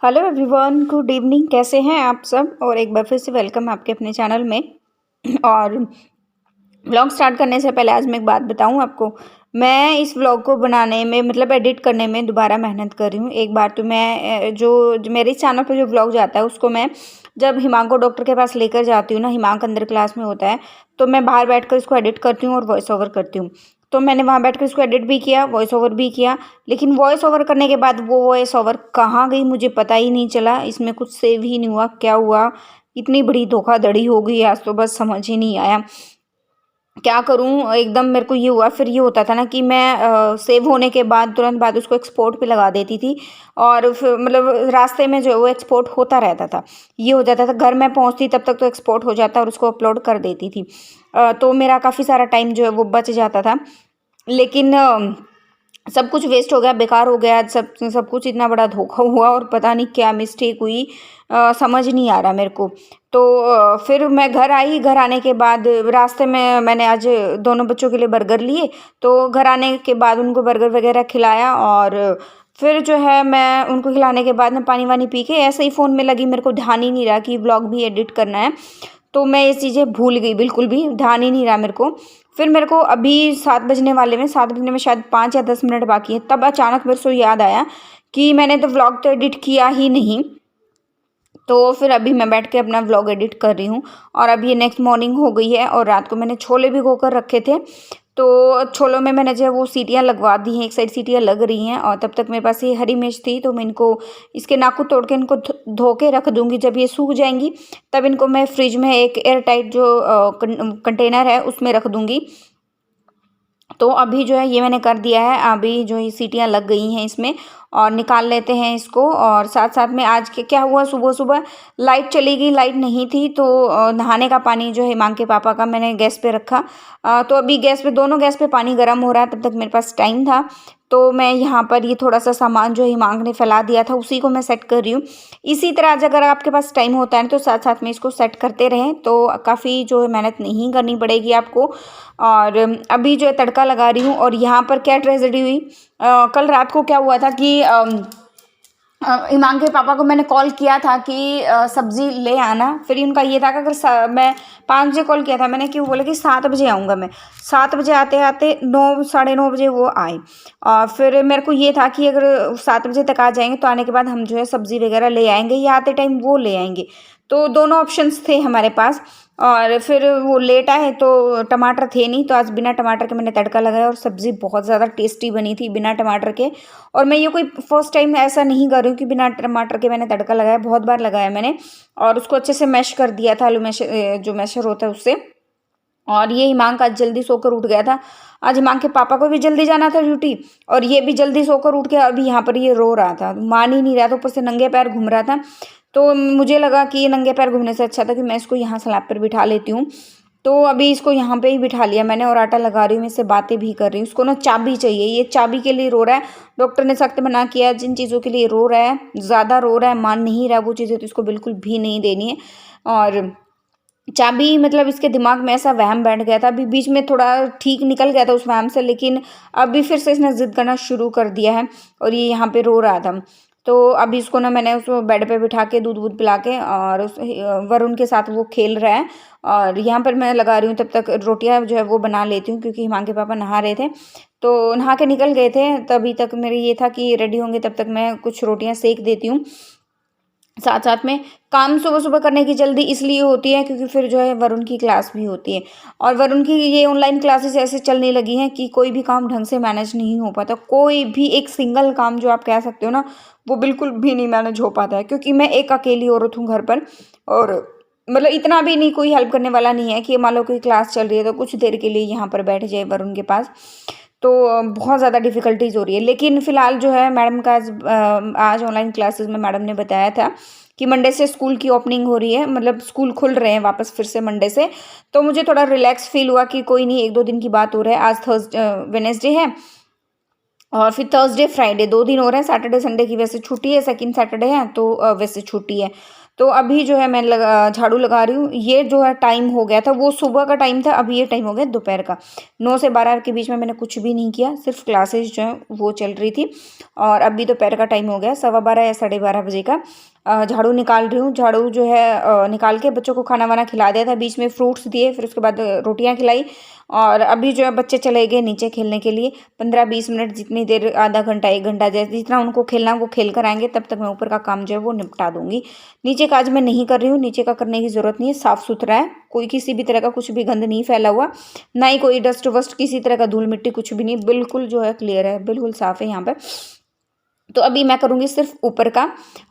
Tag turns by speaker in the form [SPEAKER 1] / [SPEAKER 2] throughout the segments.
[SPEAKER 1] Hello everyone, good evening. कैसे हैं आप सब? और एक बार फिर से वेलकम आपके अपने चैनल में। और व्लॉग स्टार्ट करने से पहले आज मैं एक बात बताऊं आपको। मैं इस व्लॉग को बनाने में मतलब एडिट करने में दोबारा मेहनत कर रही हूँ। एक बार तो मैं जो मेरे चैनल पर जो व्लॉग जाता है उसको मैं जब हिमांक को डॉक्टर के पास लेकर जाती हूँ ना, हिमांक अंदर क्लास में होता है, तो मैं बाहर बैठकर इसको एडिट करती हूँ और वॉइस ओवर करती हूँ। तो मैंने वहाँ बैठकर इसको एडिट भी किया, वॉइस ओवर भी किया। लेकिन वॉइस ओवर करने के बाद वो वॉइस ओवर कहाँ गई मुझे पता ही नहीं चला। इसमें कुछ सेव ही नहीं हुआ, क्या हुआ, इतनी बड़ी धोखाधड़ी हो गई आज तो बस समझ ही नहीं आया क्या करूं। एकदम मेरे को ये हुआ। फिर ये होता था ना कि मैं सेव होने के बाद तुरंत बाद उसको एक्सपोर्ट पे लगा देती थी और फिर मतलब रास्ते में जो है वो एक्सपोर्ट होता रहता था। ये हो जाता था घर में पहुंचती तब तक तो एक्सपोर्ट हो जाता और उसको अपलोड कर देती थी। तो मेरा काफ़ी सारा टाइम जो है वो बच जाता था। लेकिन सब कुछ वेस्ट हो गया, बेकार हो गया। सब सब कुछ इतना बड़ा धोखा हुआ और पता नहीं क्या मिस्टेक हुई, समझ नहीं आ रहा मेरे को। तो फिर मैं घर आई। घर आने के बाद रास्ते में मैंने आज दोनों बच्चों के लिए बर्गर लिए। तो घर आने के बाद उनको बर्गर वगैरह खिलाया और फिर जो है मैं उनको खिलाने के बाद में पानी वानी पी के ऐसे ही फ़ोन में लगी। मेरे को ध्यान ही नहीं रहा कि व्लॉग भी एडिट करना है। तो मैं ये चीज़ें भूल गई, बिल्कुल भी ध्यान ही नहीं रहा मेरे को। फिर मेरे को अभी 7 बजने वाले में, 7 बजने में शायद 5 या 10 मिनट बाकी है, तब अचानक मेरे को याद आया कि मैंने तो व्लॉग तो एडिट किया ही नहीं। तो फिर अभी मैं बैठ के अपना व्लॉग एडिट कर रही हूँ। और अभी ये नेक्स्ट मॉर्निंग हो गई है और रात को मैंने छोले भिगो कर रखे थे। तो छोलों में मैंने जो है वो सीटियाँ लगवा दी हैं, एक साइड सीटियाँ लग रही हैं। और तब तक मेरे पास ये हरी मिर्च थी तो मैं इनको इसके नाखून तोड़ के इनको धो के रख दूँगी। जब ये सूख जाएंगी तब इनको मैं फ्रिज में एक एयर टाइट जो कंटेनर है उसमें रख दूँगी। तो अभी जो है ये मैंने कर दिया है। अभी जो ये सीटियाँ लग गई हैं इसमें और निकाल लेते हैं इसको। और साथ साथ में आज के क्या हुआ, सुबह सुबह लाइट चली गई, लाइट नहीं थी तो नहाने का पानी जो है हिमांक के पापा का मैंने गैस पे रखा। तो अभी गैस पे, दोनों गैस पे पानी गर्म हो रहा है। तब तक मेरे पास टाइम था तो मैं यहाँ पर ये थोड़ा सा सामान जो हिमांक ने फैला दिया था उसी को मैं सेट कर रही हूँ। इसी तरह आज अगर आपके पास टाइम होता है तो साथ साथ में इसको सेट करते रहें तो काफ़ी जो है मेहनत नहीं करनी पड़ेगी आपको। और अभी जो है तड़का लगा रही हूँ। और यहाँ पर क्या ट्रेजेडी हुई, कल रात को क्या हुआ था कि हिमांक के पापा को मैंने कॉल किया था कि सब्जी ले आना। फिर उनका ये था कि अगर मैं 5 बजे कॉल किया था मैंने, क्यों बोले कि 7 बजे आऊँगा मैं। 7 बजे आते आते 9 साढ़े 9 बजे वो आए। और फिर मेरे को ये था कि अगर 7 बजे तक आ जाएंगे तो आने के बाद हम जो है सब्जी वगैरह ले आएंगे या आते टाइम वो ले आएंगे। तो दोनों ऑप्शंस थे हमारे पास। और फिर वो लेट आए तो टमाटर थे नहीं तो आज बिना टमाटर के मैंने तड़का लगाया और सब्ज़ी बहुत ज़्यादा टेस्टी बनी थी बिना टमाटर के। और मैं ये कोई फर्स्ट टाइम ऐसा नहीं कर रही हूँ कि बिना टमाटर के मैंने तड़का लगाया, बहुत बार लगाया मैंने। और उसको अच्छे से मैश कर दिया था, आलू मैश जो मैशर होता है उससे। और ये हिमांक आज जल्दी सोकर उठ गया था। आज हिमांक के पापा को भी जल्दी जाना था ड्यूटी और ये भी जल्दी सोकर उठ के अभी यहाँ पर ये रो रहा था, मान ही नहीं रहा था, ऊपर से नंगे पैर घूम रहा था। तो मुझे लगा कि ये नंगे पैर घूमने से अच्छा था कि मैं इसको यहाँ स्लैब पर बिठा लेती हूँ। तो अभी इसको यहाँ पे ही बिठा लिया मैंने और आटा लगा रही हूँ, इससे बातें भी कर रही हूँ। उसको ना चाबी चाहिए, ये चाबी के लिए रो रहा है। डॉक्टर ने सख्त मना किया है, जिन चीज़ों के लिए रो रहा है, ज़्यादा रो रहा है, मान नहीं रहा वो चीज़ें, तो इसको बिल्कुल भी नहीं देनी है। और चाबी मतलब इसके दिमाग में ऐसा वहम बैठ गया था, अभी बीच में थोड़ा ठीक निकल गया था उस वहम से, लेकिन अभी फिर से इसने ज़िद करना शुरू कर दिया है और ये यहाँ पे रो रहा था। तो अभी इसको ना मैंने उसको बेड पे बिठा के दूध वूध पिला के और उस वरुण के साथ वो खेल रहा है। और यहाँ पर मैं लगा रही हूँ, तब तक रोटियाँ जो है वो बना लेती हूँ क्योंकि हिमांक के पापा नहा रहे थे तो नहा के निकल गए थे। तभी तक मेरे ये था कि रेडी होंगे तब तक मैं कुछ रोटियाँ सेक देती हूँ। साथ साथ में काम सुबह सुबह करने की जल्दी इसलिए होती है क्योंकि फिर जो है वरुण की क्लास भी होती है। और वरुण की ये ऑनलाइन क्लासेस ऐसे चलने लगी हैं कि कोई भी काम ढंग से मैनेज नहीं हो पाता। कोई भी एक सिंगल काम जो आप कह सकते हो ना, वो बिल्कुल भी नहीं मैनेज हो पाता है क्योंकि मैं एक अकेली औरत हूँ घर पर। और मतलब इतना भी नहीं, कोई हेल्प करने वाला नहीं है कि मान लो कोई क्लास चल रही है तो कुछ देर के लिए यहाँ पर बैठ जाए वरुण के पास। तो बहुत ज़्यादा डिफ़िकल्टीज़ हो रही है। लेकिन फ़िलहाल जो है मैडम का आज ऑनलाइन क्लासेस में मैडम ने बताया था कि मंडे से स्कूल की ओपनिंग हो रही है, मतलब स्कूल खुल रहे हैं वापस फिर से मंडे से। तो मुझे थोड़ा रिलैक्स फ़ील हुआ कि कोई नहीं, 1-2 दिन की बात हो रहा है। आज वेडनेसडे है और फिर थर्सडे फ्राइडे 2 दिन हो रहे हैं। सैटरडे संडे की वैसे छुट्टी है, सेकंड सैटरडे है तो वैसे छुट्टी है। तो अभी जो है मैं झाड़ू लगा रही हूँ। ये जो है टाइम हो गया था, वो सुबह का टाइम था, अभी ये टाइम हो गया दोपहर का। 9 से 12 के बीच में मैंने कुछ भी नहीं किया, सिर्फ क्लासेस जो है वो चल रही थी। और अभी दोपहर का टाइम हो गया, 12:15 या 12:30 बजे का। झाड़ू निकाल रही हूँ। झाड़ू जो है निकाल के बच्चों को खाना वाना खिला दिया था, बीच में फ्रूट्स दिए, फिर उसके बाद रोटियां खिलाई। और अभी जो है बच्चे चले गए नीचे खेलने के लिए। 15-20 मिनट, जितनी देर, आधा घंटा 1 घंटा, जैसे जितना उनको खेलना वो खेल कर आएंगे, तब तक मैं ऊपर का काम जो है वो निपटा दूंगी। नीचे का आज मैं नहीं कर रही हूँ, नीचे का करने की ज़रूरत नहीं है, साफ़ सुथरा है, कोई किसी भी तरह का कुछ भी गंद नहीं फैला हुआ, ना ही कोई डस्ट वस्ट, किसी तरह का धूल मिट्टी कुछ भी नहीं, बिल्कुल जो है क्लियर है, बिल्कुल साफ़ है यहाँ पर। तो अभी मैं करूँगी सिर्फ ऊपर का।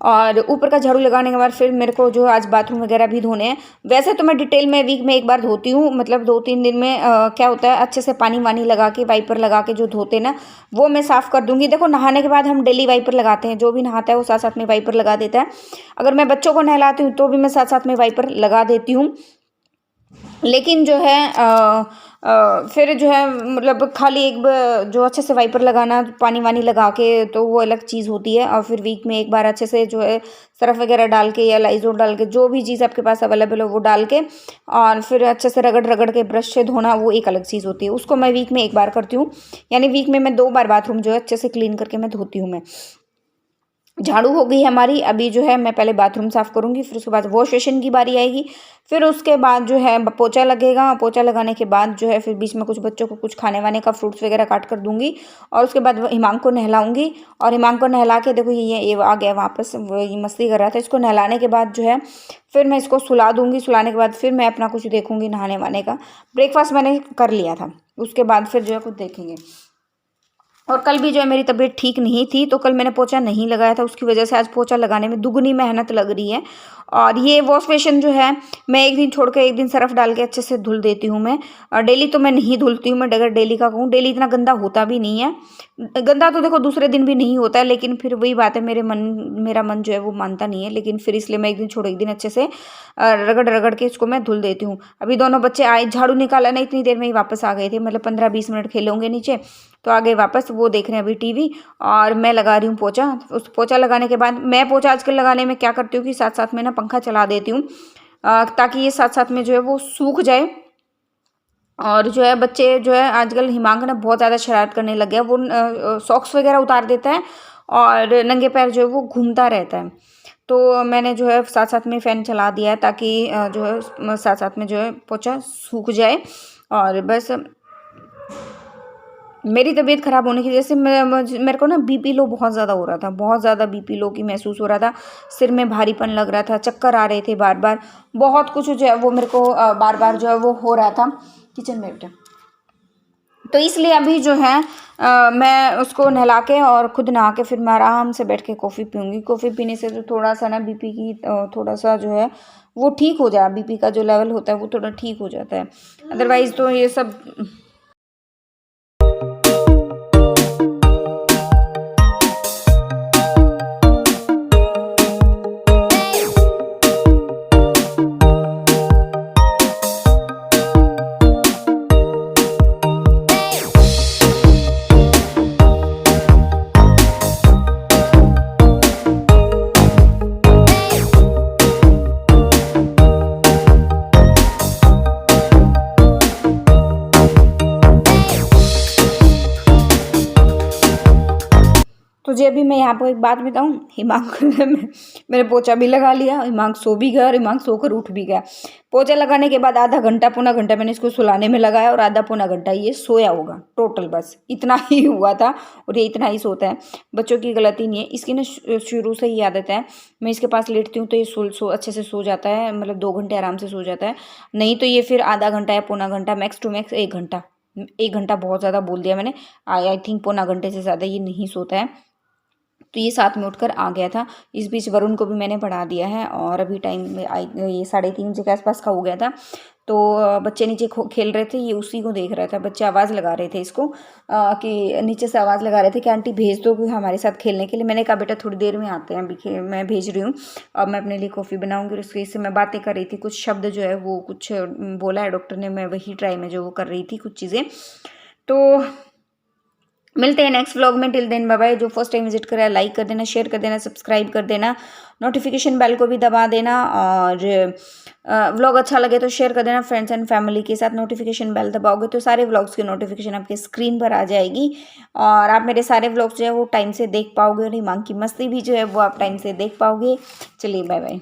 [SPEAKER 1] और ऊपर का झाड़ू लगाने के बाद फिर मेरे को जो आज बाथरूम वगैरह भी धोने हैं। वैसे तो मैं डिटेल में वीक में एक बार धोती हूँ, मतलब 2-3 दिन में क्या होता है, अच्छे से पानी वानी लगा के, वाइपर लगा के जो धोते ना, वो मैं साफ़ कर दूंगी। देखो, नहाने के बाद हम डेली वाइपर लगाते हैं, जो भी नहाता है वो साथ साथ में वाइपर लगा देता है। अगर मैं बच्चों को नहलाती हूँ तो भी मैं साथ साथ में वाइपर लगा देती हूँ। लेकिन जो है फिर जो है, मतलब खाली एक जो अच्छे से वाइपर लगाना, पानी वानी लगा के, तो वो अलग चीज़ होती है। और फिर वीक में एक बार अच्छे से जो है सर्फ वगैरह डाल के या लाइजोल डाल के, जो भी चीज़ आपके पास अवेलेबल हो वो डाल के, और फिर अच्छे से रगड़ रगड़ के ब्रश से धोना, वो एक अलग चीज़ होती है। उसको मैं वीक में एक बार करती हूँ, यानी वीक में मैं 2 बार बाथरूम जो है अच्छे से क्लीन करके मैं धोती हूँ मैं। झाड़ू हो गई हमारी। अभी जो है मैं पहले बाथरूम साफ़ करूँगी, फिर उसके बाद वॉश बेसिन की बारी आएगी, फिर उसके बाद जो है पोछा लगेगा। पोछा लगाने के बाद जो है फिर बीच में कुछ बच्चों को कुछ खाने वाने का फ्रूट्स वगैरह काट कर दूंगी। और उसके बाद हिमांक को नहलाऊंगी। और हिमांक को नहला के, देखो ये आ गया वापस, वो ये मस्ती कर रहा था। इसको नहलाने के बाद जो है फिर मैं इसको सुला दूंगी। सुलाने के बाद फिर मैं अपना कुछ देखूंगी नहाने वाने का। ब्रेकफास्ट मैंने कर लिया था, उसके बाद फिर जो है कुछ देखेंगे। और कल भी जो है मेरी तबीयत ठीक नहीं थी, तो कल मैंने पोछा नहीं लगाया था, उसकी वजह से आज पोछा लगाने में दुगनी मेहनत लग रही है। और ये वॉश बेसिन जो है, मैं एक दिन छोड़ के एक दिन सर्फ डाल के अच्छे से धुल देती हूँ मैं। और डेली तो मैं नहीं धुलती हूँ, मैं अगर डेली का कहूँ, डेली इतना गंदा होता भी नहीं है। गंदा तो देखो दूसरे दिन भी नहीं होता है, लेकिन फिर वही बात है, मेरा मन जो है वो मानता नहीं है। लेकिन फिर इसलिए मैं एक दिन छोड़ एक दिन अच्छे से रगड़ रगड़ के इसको मैं धुल देती हूँ। अभी दोनों बच्चे आए, झाड़ू निकाला ना, इतनी देर में ही वापस आ गए थे, मतलब 15-20 मिनट खेले होंगे नीचे, तो आ गए वापस। वो देख रहे हैं अभी टीवी, और मैं लगा रही हूँ पोछा। उस पोछा लगाने के बाद, मैं पोछा आजकल लगाने में क्या करती हूँ कि साथ साथ में ना पंखा चला देती हूँ, ताकि ये साथ साथ में जो है वो सूख जाए। और जो है बच्चे जो है आजकल, हिमांक ना बहुत ज़्यादा शरारत करने लग गया, वो सॉक्स वगैरह उतार देता है और नंगे पैर जो है वो घूमता रहता है। तो मैंने जो है साथ साथ में फ़ैन चला दिया है, ताकि जो है साथ साथ में जो है पोछा सूख जाए। और बस, मेरी तबीयत ख़राब होने की वजह से मेरे को ना बीपी लो बहुत ज़्यादा हो रहा था, बहुत ज़्यादा बीपी लो की महसूस हो रहा था। सिर में भारीपन लग रहा था, चक्कर आ रहे थे बार बार, बहुत कुछ जो है वो मेरे को बार बार जो है वो हो रहा था। किचन में बेटा, तो इसलिए अभी जो है मैं उसको नहला के और खुद नहा के फिर मैं आराम से बैठ के कॉफ़ी पीऊँगी। कॉफ़ी पीने से तो थोड़ा सा ना बीपी की थोड़ा सा जो है वो ठीक हो जाए, बीपी का जो लेवल होता है वो थोड़ा ठीक हो जाता है। अदरवाइज़ तो ये सब। तो जी, अभी मैं यहाँ पर एक बात बताऊँ, हिमांक मैंने पोछा भी लगा लिया, हिमांक सो भी गया और हिमांक सोकर उठ भी गया। पोछा लगाने के बाद आधा घंटा पौना घंटा मैंने इसको सुलाने में लगाया, और आधा पौना घंटा ये सोया होगा टोटल, बस इतना ही हुआ था। और ये इतना ही सोता है, बच्चों की गलती नहीं है, इसकी ना शुरू से ही आदत है। मैं इसके पास लेटती हूँ तो ये सो अच्छे से सो जाता है, मतलब 2 घंटे आराम से सो जाता है। नहीं तो ये फिर आधा घंटा या पौना घंटा, मैक्स टू मैक्स 1 घंटा, 1 घंटा बहुत ज़्यादा बोल दिया मैंने, आई थिंक पौना घंटे से ज़्यादा ये नहीं सोता है। तो ये साथ में उठकर आ गया था। इस बीच वरुण को भी मैंने पढ़ा दिया है, और अभी टाइम में ये 3:30 बजे के आसपास का हो गया था। तो बच्चे नीचे खेल रहे थे, ये उसी को देख रहा था। बच्चे आवाज़ लगा रहे थे इसको, कि नीचे से आवाज़ लगा रहे थे कि आंटी भेज दो कि हमारे साथ खेलने के लिए। मैंने कहा बेटा थोड़ी देर में आते हैं, अभी मैं भेज रही हूँ। अब मैं अपने लिए कॉफ़ी बनाऊँगी, और उसके से मैं बातें कर रही थी, कुछ शब्द जो है वो कुछ बोला है डॉक्टर ने, मैं वही ट्राई में जो वो कर रही थी कुछ चीज़ें। तो मिलते हैं नेक्स्ट व्लॉग में। Till then bye bye. जो फर्स्ट टाइम विजिट करा लाइक कर देना, शेयर कर देना, सब्सक्राइब कर देना, नोटिफिकेशन बेल को भी दबा देना, और व्लॉग अच्छा लगे तो शेयर कर देना फ्रेंड्स एंड फैमिली के साथ। नोटिफिकेशन बेल दबाओगे तो सारे व्लॉग्स की नोटिफिकेशन आपके स्क्रीन पर आ जाएगी, और आप मेरे सारे व्लॉग्स जो है वो टाइम से देख पाओगे, और हिमांकी मस्ती भी जो है वो आप टाइम से देख पाओगे। चलिए बाय बाय।